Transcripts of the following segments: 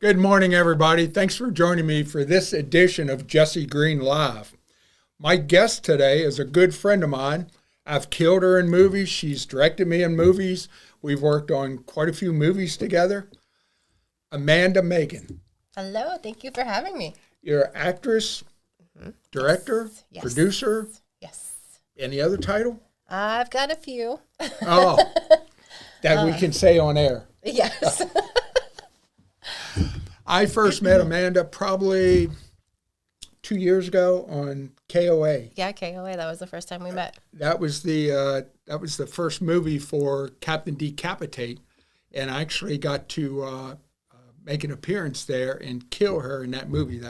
Good morning, everybody. Thanks for joining me for this edition of Jesse Green Live. My guest today is a good friend of mine. I've killed her in movies. She's directed me in movies. We've worked on quite a few movies together. Amanda Megan. Hello. Thank you for having me. You're an actress, director, Yes. producer. Yes. Any other title? I've got a few. Oh, that we can say on air. Yes. I first met Amanda probably 2 years ago on KOA. Yeah, KOA. That was the first time we met. That was the first movie for Captain Decapitate, and I actually got to make an appearance there and kill her in that movie.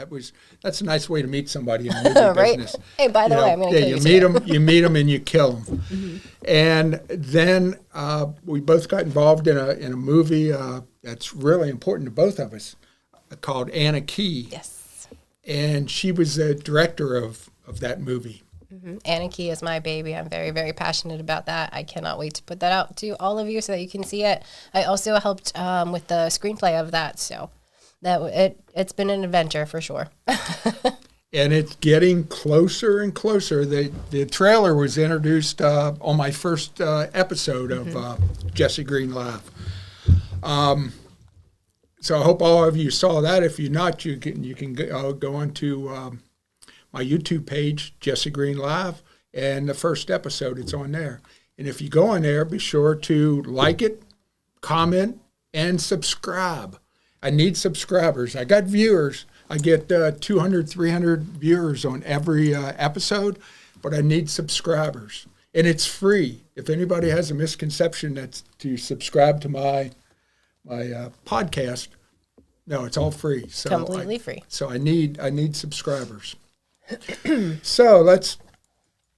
That's a nice way to meet somebody in the movie Right? business. Hey, by the way, I'm going to kill you. You meet them, and you kill them. Mm-hmm. And then we both got involved in a movie that's really important to both of us, called Anna Key. Yes. And she was the director of that movie. Mm-hmm. Anna Key is my baby. I'm very, very passionate about that. I cannot wait to put that out to all of you so that you can see it. I also helped with the screenplay of that, so it's been an adventure for sure. And it's getting closer and closer. The trailer was introduced on my first episode of Jesse Green Live. So I hope all of you saw that. If you're not, you can go on to my YouTube page, Jesse Green Live, and the first episode, it's on there. And if you go on there, be sure to like it, comment, and subscribe. I need subscribers. I got viewers. I get 200, 300 viewers on every episode, but I need subscribers. And it's free. If anybody has a misconception that's to subscribe to my podcast, no, it's all free. So Completely free. So I need subscribers. So let's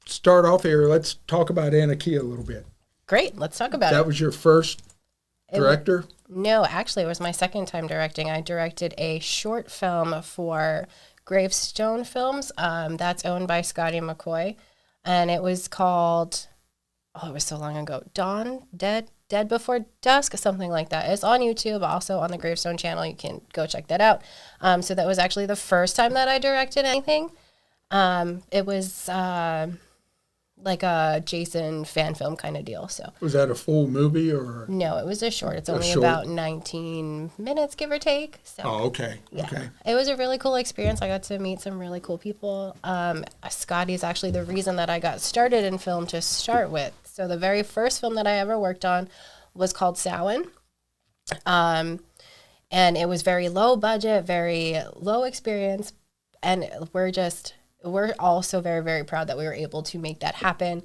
start off here. Let's talk about Anna Key a little bit. Great. Let's talk about it. That was your first director? No, actually, it was my second time directing. I directed a short film for Gravestone Films. That's owned by Scotty McCoy. And it was called, it was so long ago, Dead Before Dusk, something like that. It's on YouTube, also on the Gravestone channel. You can go check that out. So that was actually the first time that I directed anything. It was like a Jason fan film kind of deal. So was that a full movie or? No, it was a short. It's only about 19 minutes, give or take. So, okay. Yeah. Okay. It was a really cool experience. I got to meet some really cool people. Scotty is actually the reason that I got started in film to start with. So the very first film that I ever worked on was called Samhain. And it was very low budget, very low experience. And we're also very, very proud that we were able to make that happen.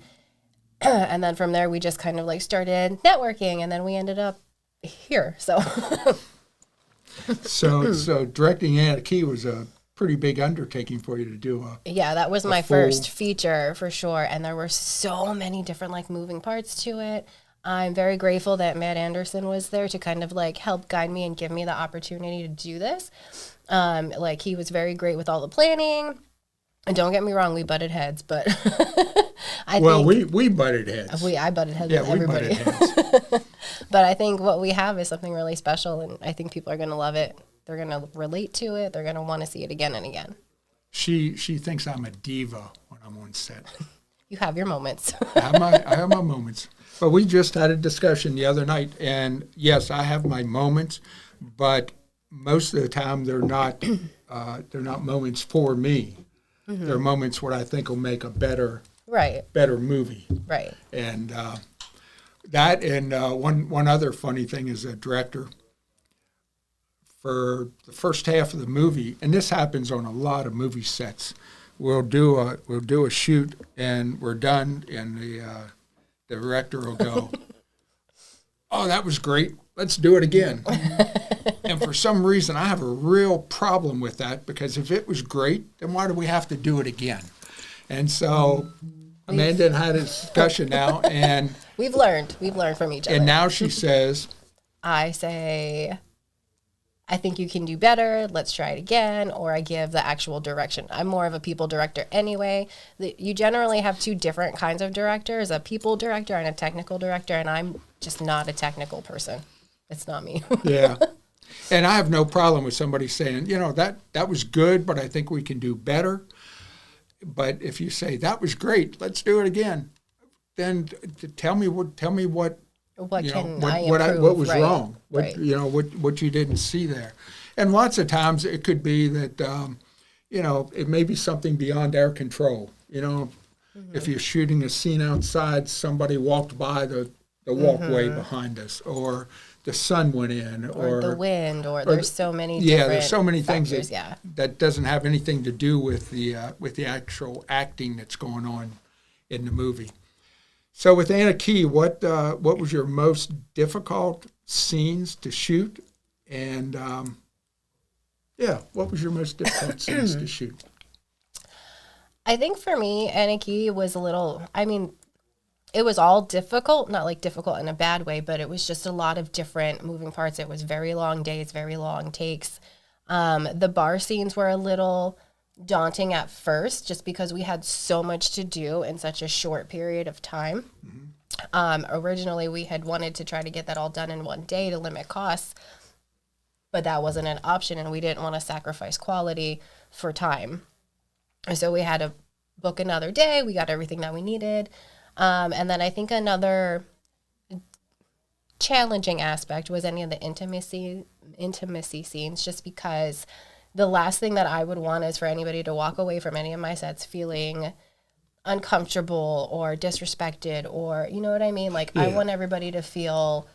And then from there, we just kind of like started networking, and then we ended up here. So, so directing Anna Key was a pretty big undertaking for you to do. Yeah, that was my first feature for sure. And there were so many different like moving parts to it. I'm very grateful that Matt Anderson was there to kind of like help guide me and give me the opportunity to do this. Like he was very great with all the planning. And don't get me wrong, we butted heads, but we butted heads. I butted heads with everybody. We butted heads. But I think what we have is something really special, and I think people are going to love it. They're going to relate to it. They're going to want to see it again and again. She thinks I'm a diva when I'm on set. You have your moments. I have my moments. But we just had a discussion the other night, and yes, I have my moments, but most of the time they're not moments for me. Mm-hmm. They're moments what I think will make a better movie. Right. And that and one other funny thing is a director for the first half of the movie, and this happens on a lot of movie sets. We'll do a shoot and we're done, and the director will go, "Oh, that was great. Let's do it again." And for some reason, I have a real problem with that, because if it was great, then why do we have to do it again? And so Amanda and I had a discussion now, and we've learned from each other. And now she says, I say, I think you can do better. Let's try it again. Or I give the actual direction. I'm more of a people director anyway. You generally have two different kinds of directors, a people director and a technical director, and I'm just not a technical person. It's not me. Yeah. And I have no problem with somebody saying, that was good, but I think we can do better. But if you say that was great, let's do it again, then tell me what What you can know, I what improve? what was right. wrong, Right. what you didn't see there. And lots of times it could be that it may be something beyond our control. If you're shooting a scene outside, somebody walked by the walkway behind us, or the sun went in, Or the wind, or there's so many different there's so many factors, things that doesn't have anything to do with the actual acting that's going on in the movie. So with Anna Key, what was your most difficult scenes to shoot, and what was your most difficult scenes to shoot? I think for me, Anna Key was it was all difficult, not like difficult in a bad way, but it was just a lot of different moving parts. It was very long days, very long takes. The bar scenes were a little daunting at first, just because we had so much to do in such a short period of time. Originally, we had wanted to try to get that all done in one day to limit costs, but that wasn't an option, and we didn't want to sacrifice quality for time. So we had to book another day. We got everything that we needed. And then I think another challenging aspect was any of the intimacy scenes, just because the last thing that I would want is for anybody to walk away from any of my sets feeling uncomfortable or disrespected, or, you know what I mean? Like, I want everybody to feel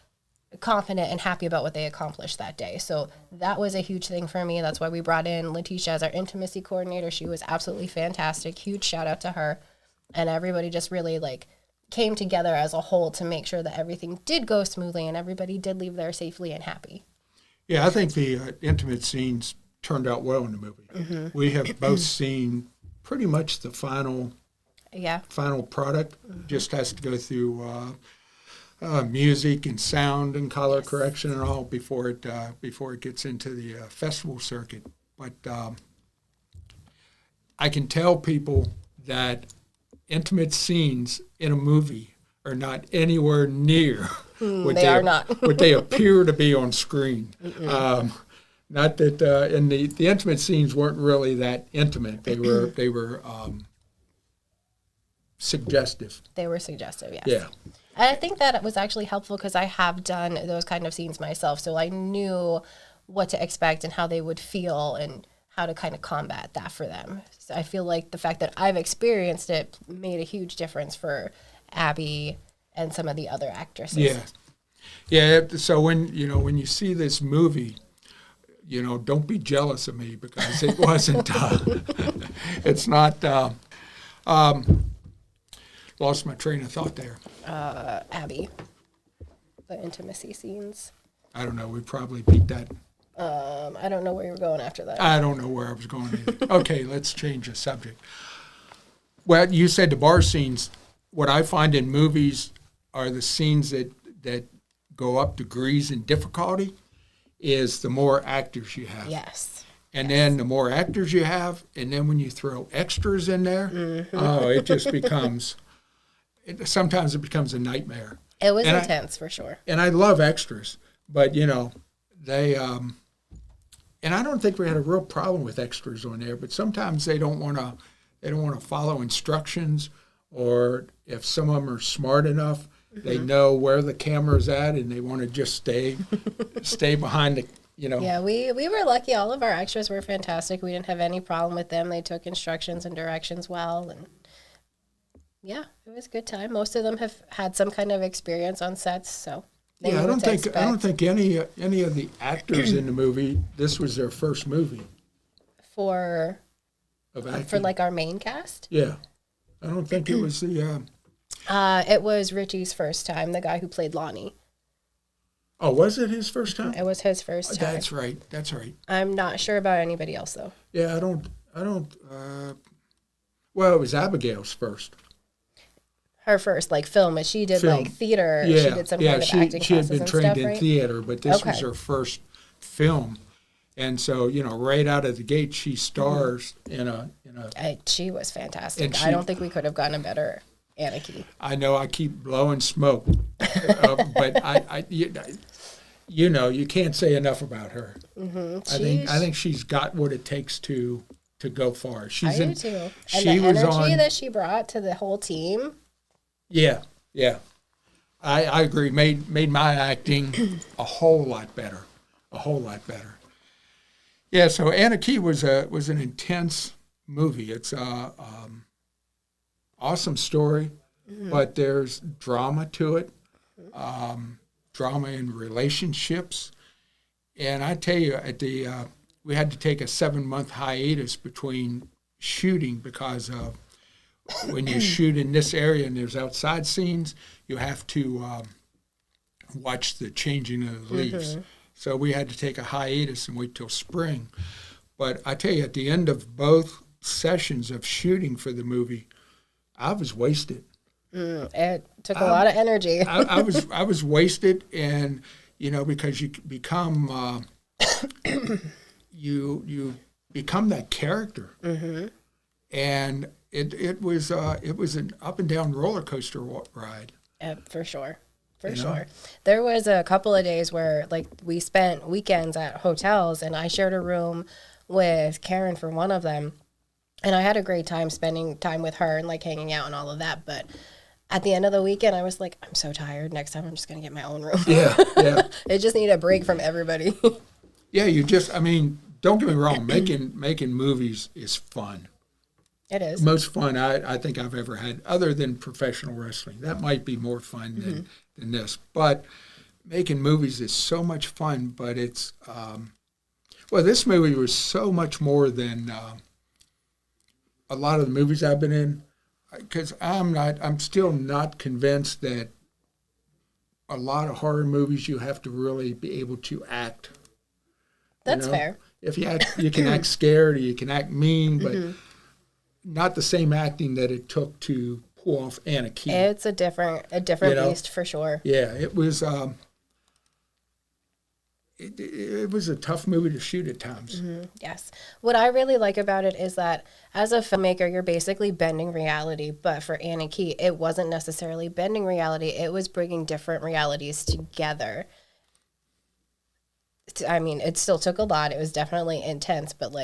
confident and happy about what they accomplished that day. So that was a huge thing for me. That's why we brought in Letitia as our intimacy coordinator. She was absolutely fantastic. Huge shout out to her. And everybody just really came together as a whole to make sure that everything did go smoothly and everybody did leave there safely and happy. Yeah, I think the intimate scenes turned out well in the movie. Mm-hmm. We have both seen pretty much the final product. Mm-hmm. Just has to go through music and sound and color correction and all before it gets into the festival circuit. But I can tell people that intimate scenes in a movie are not anywhere near what they appear to be on screen. Not that, and the intimate scenes weren't really that intimate. They were suggestive. They were suggestive, yes. Yeah. And I think that it was actually helpful because I have done those kind of scenes myself, so I knew what to expect and how they would feel and how to kind of combat that for them. So I feel like the fact that I've experienced it made a huge difference for Abby and some of the other actresses. Yeah. Yeah, so when you see this movie, don't be jealous of me because it wasn't, it's not, lost my train of thought there. Abby, the intimacy scenes. I don't know, we probably beat that. I don't know where you were going after that. I don't know where I was going either. Okay, let's change the subject. Well, you said the bar scenes. What I find in movies are the scenes that go up degrees in difficulty is the more actors you have. Yes. And then the more actors you have, and then when you throw extras in there, it just becomes, sometimes it becomes a nightmare. It was intense for sure. And I love extras, but, they, and I don't think we had a real problem with extras on there, but sometimes they don't want to follow instructions, or if some of them are smart enough, they know where the camera's at and they want to just stay behind the, Yeah, we were lucky. All of our extras were fantastic. We didn't have any problem with them. They took instructions and directions well, and yeah, it was a good time. Most of them have had some kind of experience on sets, so they knew what to expect. I don't think any of the actors in the movie, this was their first movie for like our main cast. Yeah, I don't think it was the. It was Richie's first time. The guy who played Lonnie. Oh, was it his first time? It was his first time. That's right. That's right. I'm not sure about anybody else though. Yeah, I don't. Well, it was Abigail's first. Her first film, she did like theater. Yeah, she did some kind of acting she had classes been and trained stuff, in right? theater, but this was her first film, and so right out of the gate, she stars in a. She was fantastic. I don't think we could have gotten a better Anna Key. I know I keep blowing smoke, but you can't say enough about her. Mm-hmm. I think she's got what it takes to go far. I do too. And She the was energy on. that she brought to the whole team. Yeah, yeah. I agree. Made my acting a whole lot better. A whole lot better. Yeah. So Anna Key was an intense movie. It's a awesome story, but there's drama to it. Drama in relationships, and I tell you, we had to take a 7-month hiatus between shooting because of when you shoot in this area and there's outside scenes, you have to watch the changing of the leaves. So we had to take a hiatus and wait till spring. But I tell you, at the end of both sessions of shooting for the movie, I was wasted. It took a lot of energy. I was wasted, and because you become you become that character, and it was an up and down roller coaster ride. For sure. There was a couple of days where we spent weekends at hotels, and I shared a room with Karen for one of them, and I had a great time spending time with her and hanging out and all of that, but at the end of the weekend, I was like, I'm so tired. Next time, I'm just going to get my own room. Yeah. I just need a break from everybody. Yeah, don't get me wrong. Making movies is fun. It is. Most fun I think I've ever had, other than professional wrestling. That might be more fun than this. But making movies is so much fun, but it's, this movie was so much more than a lot of the movies I've been in. Because I'm still not convinced that a lot of horror movies you have to really be able to act. That's fair. If you can act scared or you can act mean, but not the same acting that it took to pull off Anna Key. It's a different beast for sure. Yeah, it was. It was a tough movie to shoot at times. Yes. What I really like about it is that as a filmmaker, you're basically bending reality. But for Anna Key, it wasn't necessarily bending reality. It was bringing different realities together. I mean, it still took a lot. It was definitely intense. But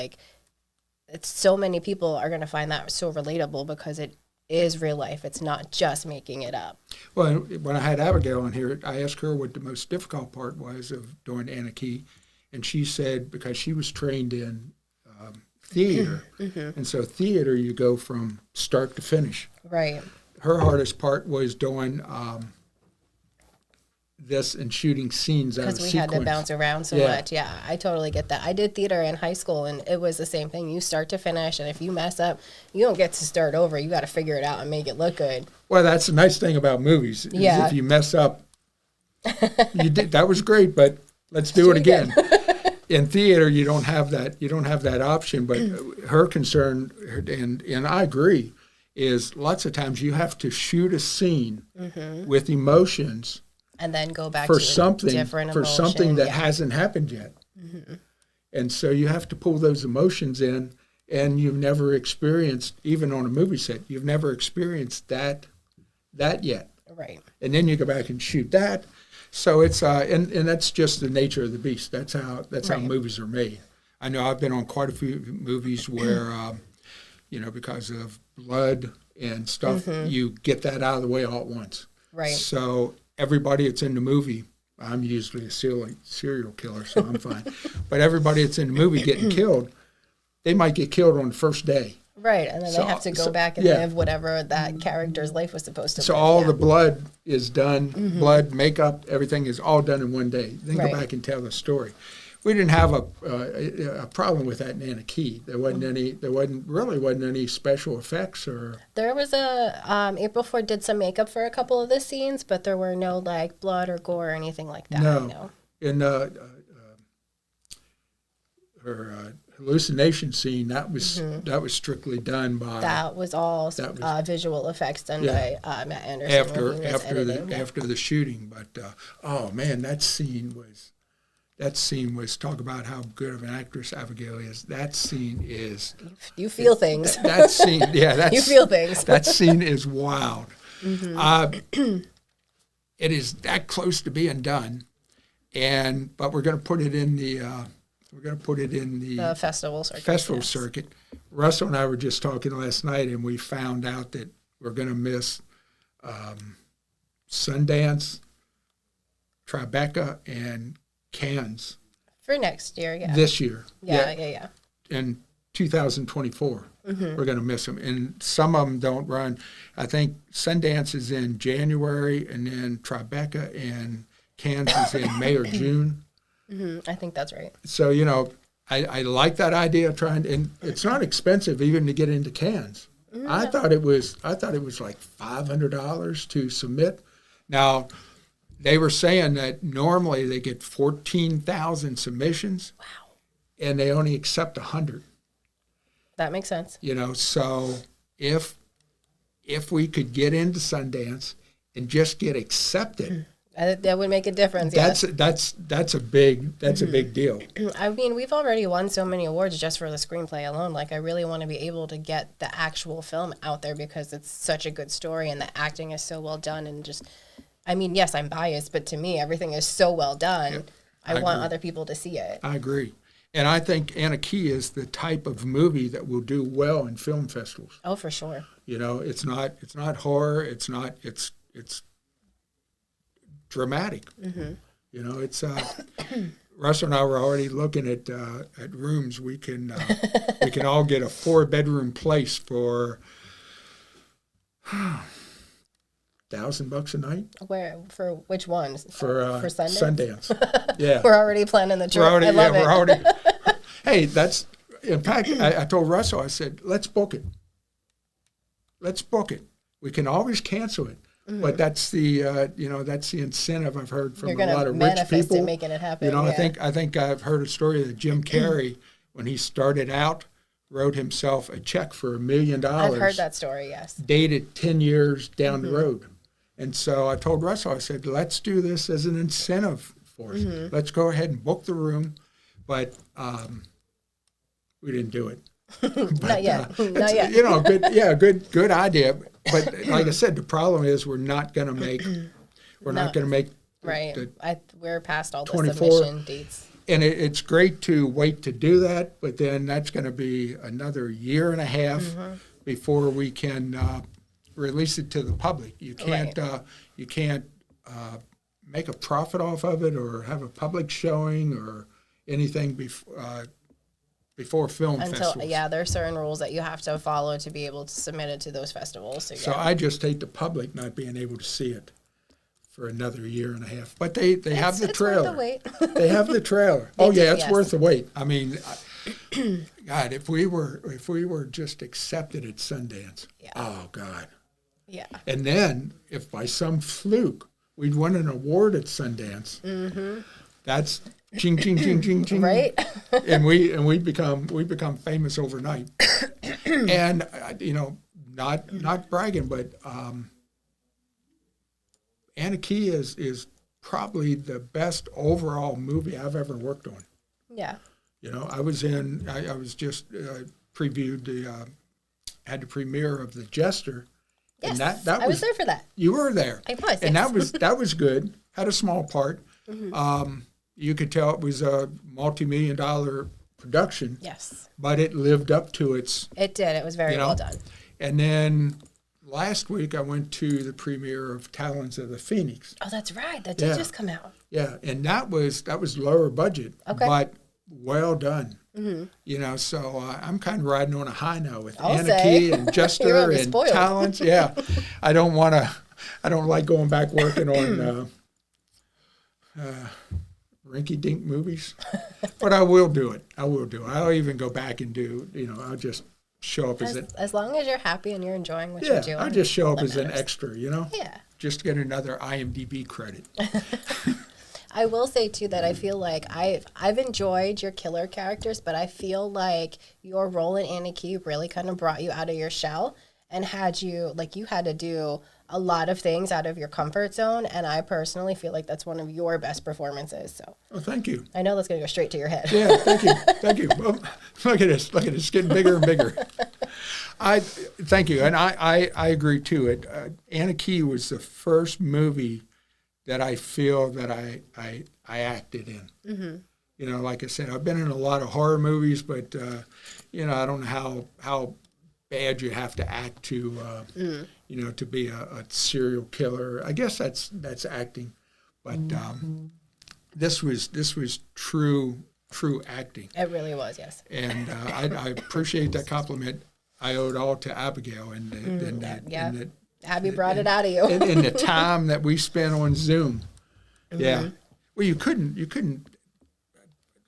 it's so many people are going to find that so relatable because it is real life. It's not just making it up. Well, when I had Abigail on here, I asked her what the most difficult part was of doing Anna Key, and she said because she was trained in theater, and so theater you go from start to finish. Right. Her hardest part was doing this and shooting scenes out of sequence. Because we had to bounce around so much. Yeah, I totally get that. I did theater in high school, and it was the same thing. You start to finish, and if you mess up, you don't get to start over. You got to figure it out and make it look good. Well, that's the nice thing about movies. Is if you mess up, that was great, but let's do it again. In theater, you don't have that. You don't have that option. But her concern, and I agree, is lots of times you have to shoot a scene with emotions. And then go back for to something different for emotion. something that hasn't happened yet, and so you have to pull those emotions in. And you've never experienced, even on a movie set, you've never experienced that yet. Right. And then you go back and shoot that. So it's and that's just the nature of the beast. That's how movies are made. I know I've been on quite a few movies where, because of blood and stuff, you get that out of the way all at once. Right. So everybody that's in the movie, I'm usually a serial killer, so I'm fine. But everybody that's in the movie getting killed, they might get killed on the first day. Right, and then they have to go back and live whatever that character's life was supposed to be. So all the blood is done, blood, makeup, everything is all done in one day. Then go back and tell the story. We didn't have a problem with that in Anna Key. There wasn't any special effects or. There was April Ford did some makeup for a couple of the scenes, but there were no blood or gore or anything like that. No. In her hallucination scene, that was strictly done by. That was all visual effects done by Matt Anderson after the shooting. But oh man, that scene was talk about how good of an actress Abigail is. That scene is. You feel things. That scene, you feel things. That scene is wild. It is that close to being done, but we're going to put it in the The festival circuit. festival yes. circuit. Russell and I were just talking last night, and we found out that we're going to miss Sundance, Tribeca, and Cannes For next year, yeah. this year. Yeah. In 2024, we're going to miss them, and some of them don't run. I think Sundance is in January, and then Tribeca and Cannes is in May or June. I think that's right. So, I like that idea of trying, and it's not expensive even to get into Cannes. I thought it was like $500 to submit. Now, they were saying that normally they get 14,000 submissions. Wow. And they only accept 100. That makes sense. So if we could get into Sundance and just get accepted, That would make a difference. that's a big deal. I mean, we've already won so many awards just for the screenplay alone. Like, I really want to be able to get the actual film out there because it's such a good story and the acting is so well done. And just, I mean, yes, I'm biased, but to me, everything is so well done. Yep, I want other people to see it. I agree. And I think Anna Key is the type of movie that will do well in film festivals. Oh, for sure. It's not horror. It's dramatic. It's Russell and I were already looking at rooms. We can all get a 4-bedroom place for $1,000 a night. Where, for which ones? For Sundance? Yeah. We're already planning the trip. I love it. Hey, that's, in fact, I told Russell, I said, let's book it. We can always cancel it. But that's the that's the incentive I've heard from a lot of rich people. It, making it happen. I think I've heard a story that Jim Carrey, when he started out, wrote himself a check for $1 million. I've heard that story. Yes. Dated 10 years down the road, and so I told Russell, I said, let's do this as an incentive for us. Let's go ahead and book the room, but we didn't do it. Not yet. Not yet. Good idea. But like I said, the problem is we're not going to make. Right. We're past all the 24. submission dates. And it's great to wait to do that, but then that's going to be another year and a half before we can release it to the public. You can't make a profit off of it or have a public showing or anything before film festivals. Yeah, there are certain rules that you have to follow to be able to submit it to those festivals. So I just hate the public not being able to see it for another year and a half. But they have the trailer. It's worth the wait. They have the trailer. It's worth the wait. I mean, God, if we were just accepted at Sundance, oh God. Yeah. And then if by some fluke we'd won an award at Sundance, that's ching ching ching ching ching. Right. and we become famous overnight. And not bragging, but Anna Key is probably the best overall movie I've ever worked on. Yeah. I was just previewed had the premiere of The Jester. Yes, and that I was there for that. You were there. I was, and yes. that was good. Had a small part. You could tell it was a multi-million-dollar production. Yes. But it lived up to its. It did. It was very well done. And then last week I went to the premiere of Talons of the Phoenix. Oh, that's right. That did just come out. Yeah, and that was lower budget, but well done. So I'm kind of riding on a high now with Anna Key and Jester and Talons. Yeah, I don't like going back working on rinky-dink movies, but I will do it. I'll even go back and do. I'll just show up as long as you're happy and you're enjoying what you're doing. I'll just show up as an extra. Yeah. Just to get another IMDb credit. I will say, too, that I feel like I've enjoyed your killer characters, but I feel like your role in Anna Key really kind of brought you out of your shell and you had to do a lot of things out of your comfort zone, and I personally feel like that's one of your best performances. So, thank you. I know that's going to go straight to your head. Yeah, thank you. Well, look at this, it's getting bigger and bigger. Thank you, and I agree too. Anna Key was the first movie that I feel that I acted in. Mm-hmm. You know, like I said, I've been in a lot of horror movies, but you know, I don't know how bad you have to act to you know, to be a serial killer. I guess that's acting, but this was true acting. It really was, yes. And I appreciate that compliment. I owe it all to Abigail and Abby brought it out of you. in the time that we spent on Zoom. Mm-hmm. Yeah. Well, you couldn't.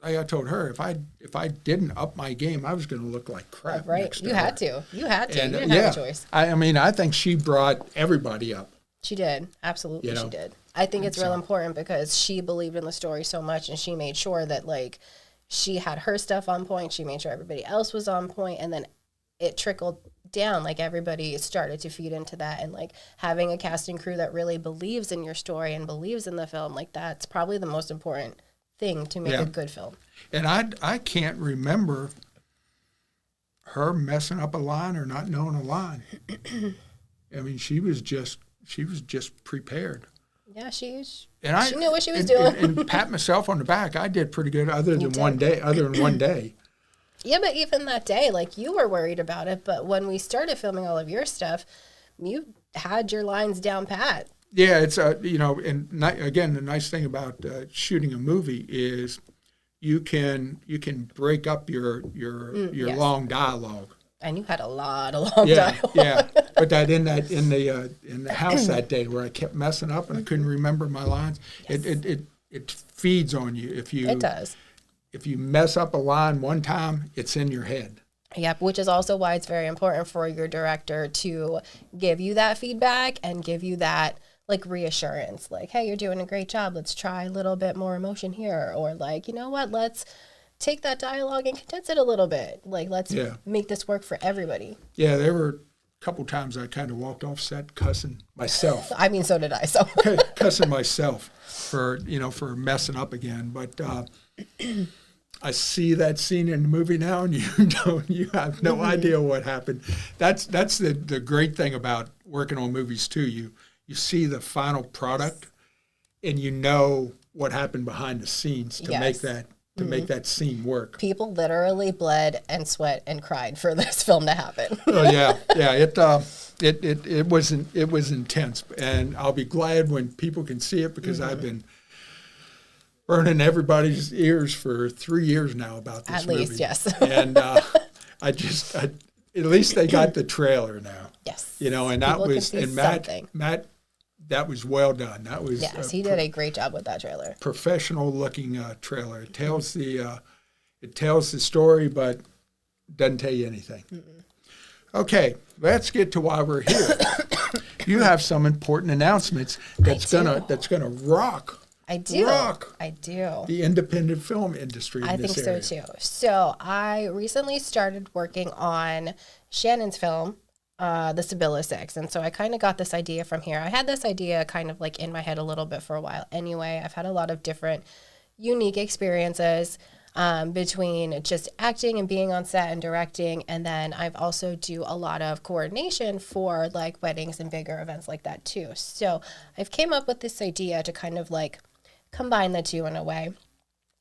Like I told her, if I didn't up my game, I was going to look like crap. Right. You had to. And, you didn't have a choice. I mean, I think she brought everybody up. She did. Absolutely, you know? She did. I think it's real important because she believed in the story so much, and she made sure that, like, she had her stuff on point. She made sure everybody else was on point, and then it trickled down. Like, everybody started to feed into that, and, like, having a casting crew that really believes in your story and believes in the film, like, that's probably the most important thing to make a good film. And I can't remember her messing up a line or not knowing a line. I mean, she was just prepared. Yeah, she knew what she was doing. And pat myself on the back. I did pretty good other than one day. Yeah, but even that day, like, you were worried about it. But when we started filming all of your stuff, you had your lines down pat. Yeah, it's you know, and again, the nice thing about shooting a movie is you can break up your long dialogue. And you had a lot of long dialogue. Yeah, but that in the house that day where I kept messing up and I couldn't remember my lines, yes. It feeds on you it does. If you mess up a line one time, it's in your head. Yep, which is also why it's very important for your director to give you that feedback and give you that, like, reassurance. Like, hey, you're doing a great job. Let's try a little bit more emotion here. Or, like, you know what, let's take that dialogue and condense it a little bit. Like, let's make this work for everybody. Yeah, there were a couple times I kind of walked off set cussing myself. I mean, so did I. So cussing myself for messing up again. But I see that scene in the movie now, and you have no idea what happened. That's the great thing about working on movies too. You see the final product, and you know what happened behind the scenes to make that scene work. People literally bled and sweat and cried for this film to happen. Oh yeah. It was intense, and I'll be glad when people can see it because I've been burning everybody's ears for 3 years now about this movie. At least, yes. And at least they got the trailer now. Yes. You know, and that was, and Matt, that was well done. That was he did a great job with that trailer. Professional looking trailer. It tells the story, but doesn't tell you anything. Mm-mm. Okay, let's get to why we're here. You have some important announcements that's gonna rock. I do. Rock I do. The independent film industry in this area. I think so too. So I recently started working on Shannon's film, The Sibylla Six. And so I kind of got this idea from here. I had this idea kind of like in my head a little bit for a while. Anyway, I've had a lot of different unique experiences between just acting and being on set and directing. And then I've also do a lot of coordination for like weddings and bigger events like that too. So I've came up with this idea to kind of like combine the two in a way.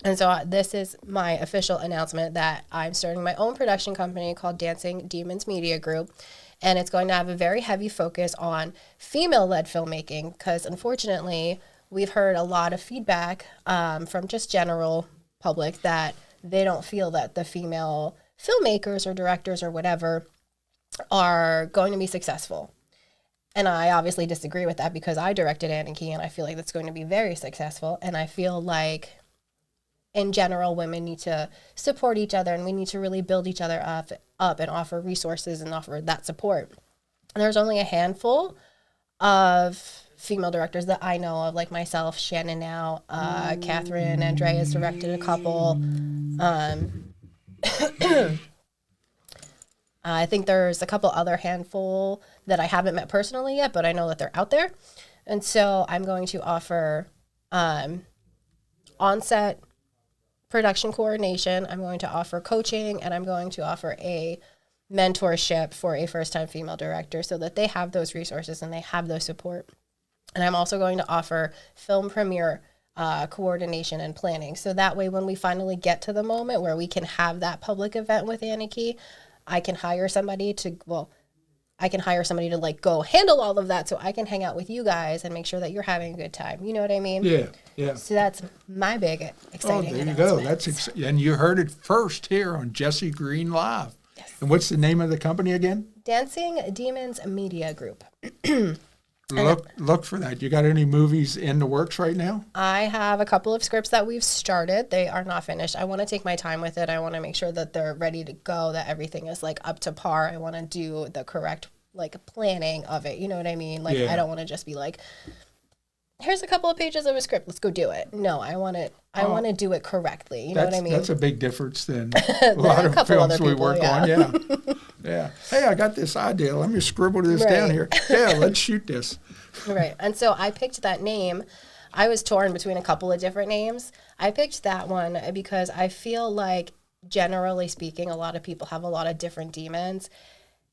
And so this is my official announcement that I'm starting my own production company called Dancing Demons Media Group. And it's going to have a very heavy focus on female-led filmmaking because, unfortunately, we've heard a lot of feedback from just general public that they don't feel that the female filmmakers or directors or whatever are going to be successful. And I obviously disagree with that because I directed Anarchy, and I feel like that's going to be very successful. And I feel like, in general, women need to support each other, and we need to really build each other up and offer resources and offer that support. And there's only a handful of female directors that I know of, like myself, Shannon now, Catherine, Andrea's directed a couple. I think there's a couple other handful that I haven't met personally yet, but I know that they're out there. And so I'm going to offer on-set production coordination. I'm going to offer coaching, and I'm going to offer a mentorship for a first-time female director so that they have those resources and they have those support. And I'm also going to offer film premiere coordination and planning. So that way, when we finally get to the moment where we can have that public event with Anarchy, I can hire somebody to, like go handle all of that so I can hang out with you guys and make sure that you're having a good time. You know what I mean? Yeah, yeah. So that's my big exciting there you go. announcement. And you heard it first here on Jesse Green Live. Yes. And what's the name of the company again? Dancing Demons Media Group. Look for that. You got any movies in the works right now? I have a couple of scripts that we've started. They are not finished. I want to take my time with it. I want to make sure that they're ready to go, that everything is like up to par. I want to do the correct like planning of it. You know what I mean? Like I don't want to just be like, here's a couple of pages of a script. Let's go do it. No, I want to do it correctly. You know what I mean? That's a big difference than a lot of films we work on. Yeah. Yeah. Hey, I got this idea. Let me scribble this down here. Yeah, let's shoot this. Right. And so I picked that name. I was torn between a couple of different names. I picked that one because I feel like, generally speaking, a lot of people have a lot of different demons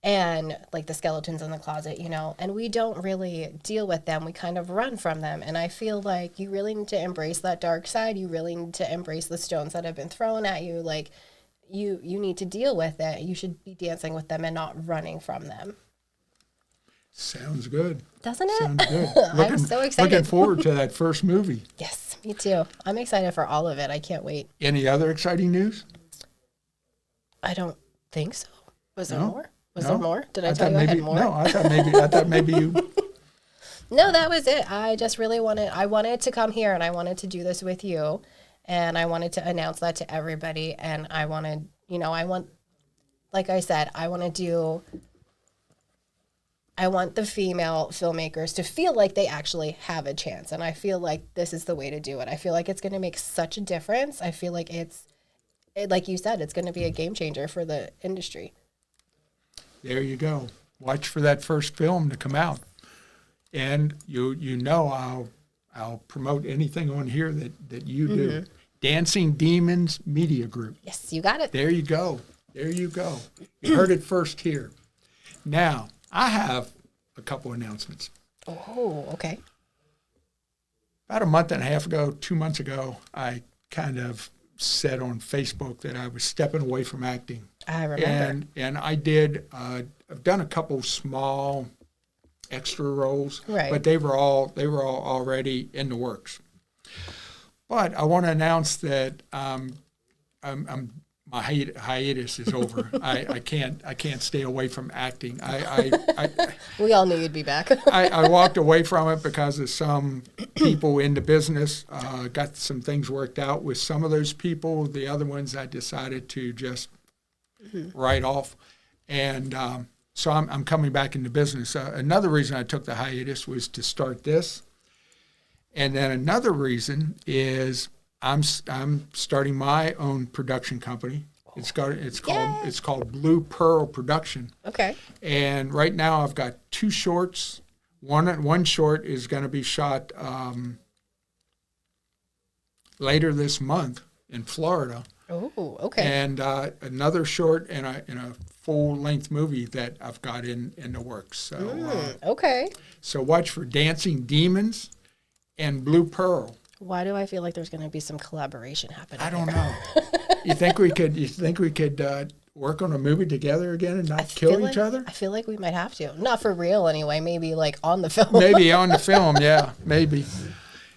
and like the skeletons in the closet, you know, and we don't really deal with them. We kind of run from them. And I feel like you really need to embrace that dark side. You really need to embrace the stones that have been thrown at you. Like you need to deal with it. You should be dancing with them and not running from them. Sounds good. Doesn't it? Sounds good. I'm so excited. Looking forward to that first movie. Yes, me too. I'm excited for all of it. I can't wait. Any other exciting news? I don't think so. Was there No? more? Was No? there more? Did I thought tell you I had maybe, more? No, I thought maybe you. No, that was it. I just really wanted to come here and I wanted to do this with you. And I wanted to announce that to everybody. And I wanted, like I said, I want the female filmmakers to feel like they actually have a chance. And I feel like this is the way to do it. I feel like it's going to make such a difference. I feel like like you said, it's going to be a game changer for the industry. There you go. Watch for that first film to come out. And I'll promote anything on here that you do. Dancing Demons Media Group. Yes, you got it. There you go. There you go. You heard it first here. Now, I have a couple announcements. Oh, okay. About a month and a half ago, 2 months ago, I kind of said on Facebook that I was stepping away from acting. I remember. And I did. I've done a couple small extra roles, right? But they were all already in the works. But I want to announce that my hiatus is over. I can't stay away from acting. We all knew you'd be back. I walked away from it because of some people in the business. Got some things worked out with some of those people. The other ones I decided to just write off. And so I'm coming back into business. Another reason I took the hiatus was to start this. And then another reason is I'm starting my own production company. It's called Blue Pearl Production. Okay. And right now I've got 2 shorts. One short is going to be shot later this month in Florida. Oh, okay. And another short and a full-length movie that I've got in the works. So okay. So watch for Dancing Demons and Blue Pearl. Why do I feel like there's going to be some collaboration happening? I don't know. You think we could work on a movie together again and not kill each other? I feel like we might have to. Not for real anyway. Maybe like on the film. Maybe on the film. Yeah. Maybe.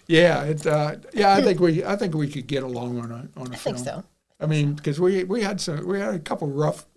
Yeah. I think we could get along on a film. I think so. I mean, because we had a couple rough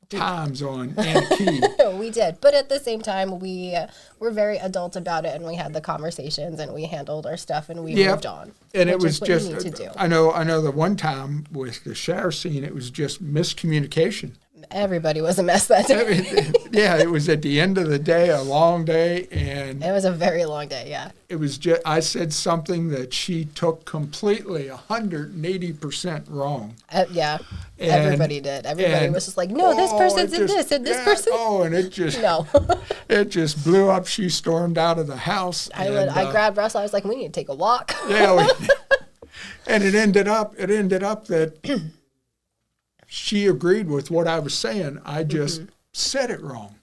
times on Anarchy. We did, but at the same time, we were very adult about it, and we had the conversations, and we handled our stuff, and we moved on. And it was what just, you need to do. I know the one time with the shower scene, it was just miscommunication. Everybody was a mess that day. Yeah, it was at the end of the day, a long day, and it was a very long day. Yeah, it was just, I said something that she took completely 180% wrong. Yeah, everybody did. Everybody was just like, "No, this person's in this, and this person." Oh, and it just no, it just blew up. She stormed out of the house. I grabbed Russell. I was like, "We need to take a walk." Yeah, and it ended up that she agreed with what I was saying. I just said it wrong.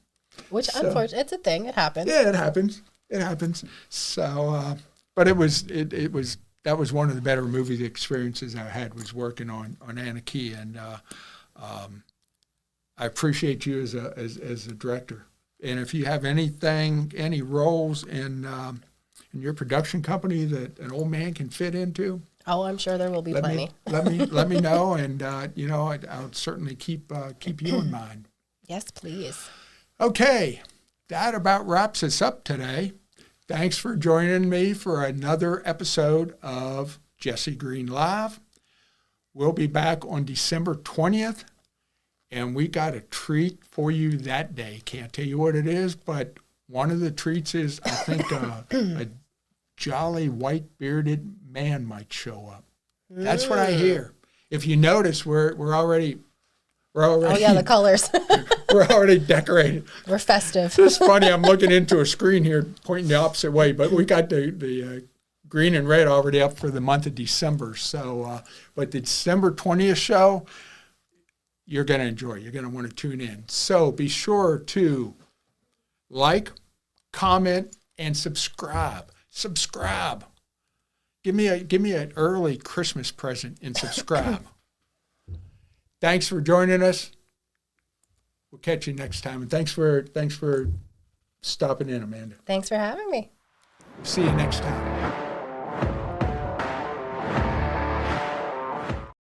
Which, unfortunately, it's a thing. It happens. Yeah, it happens. It happens. So, but it was that was one of the better movie experiences I had, was working on Anarchy, and I appreciate you as a director. And if you have any roles in your production company that an old man can fit into, Oh, I'm sure there will be plenty. let me know, and I'll certainly keep you in mind. Yes, please. Okay, that about wraps us up today. Thanks for joining me for another episode of Jesse Green Live. We'll be back on December 20th, and we got a treat for you that day. Can't tell you what it is, but one of the treats is, I think, a jolly white-bearded man might show up. That's what I hear. If you notice, we're already. Oh yeah, the colors. We're already decorated. We're festive. It's funny. I'm looking into a screen here, pointing the opposite way, but we got the green and red already up for the month of December. So, but the December 20th show, you're going to enjoy. You're going to want to tune in. So be sure to like, comment, and subscribe. Subscribe. Give me an early Christmas present and subscribe. Thanks for joining us. We'll catch you next time. And thanks for stopping in, Amanda. Thanks for having me. See you next time.